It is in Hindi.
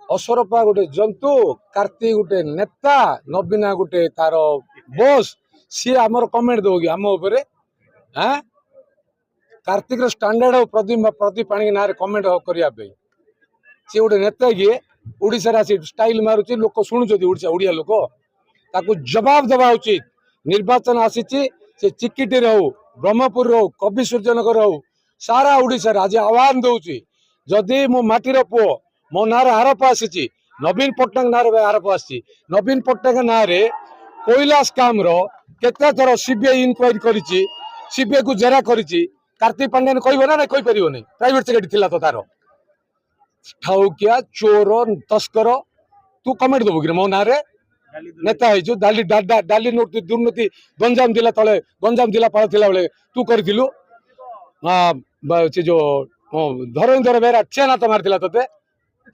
ଅସରପା ଗୋଟେ ଜନ୍ତୁ, କାର୍ତ୍ତି ଗୋଟେ ନେତା, ନବୀନା ଗୋଟେ ତାର ବସ୍, ସିଏ ଆମର କମେଣ୍ଟ ଦବ କି ଆମ ଉପରେ? कार्तिक स्टैंडर्ड और प्रदीप पाणी ना कमेंट करने सी गोटे नेता किए ओडिशा स्टाइल मारुची लोक शुणुच्च ओडिया लोक ताकू जवाब देवा उचित। निर्वाचन आसी चिकिटी हो ब्रह्मपुर हो कवि सूर्यनगर हो सारा ओडिशा आज आह्वान दौची जदि मो माटीर पुओ मो ना आरोप आसी नवीन पट्टनायक ना आरोप आसी नवीन पट्टनायक ना कोयला स्काम केते थर सीबीआई इनक्वारी कर सीबीआई को जेरा करी कार्तिक पांड्यान कह ना कही पार नहीं प्राइवेट सेक्रेटरी थिला तो तार ठाउकिया चोर तस्कर तू कमेंट दबु कि मो ना नेता डाली डाली नोट दुर्नीति गंजाम जिला तले गंजाम जिला पाल बेले तू करू से जो धरेन्द्र बेहरा चेना तो मारी तोते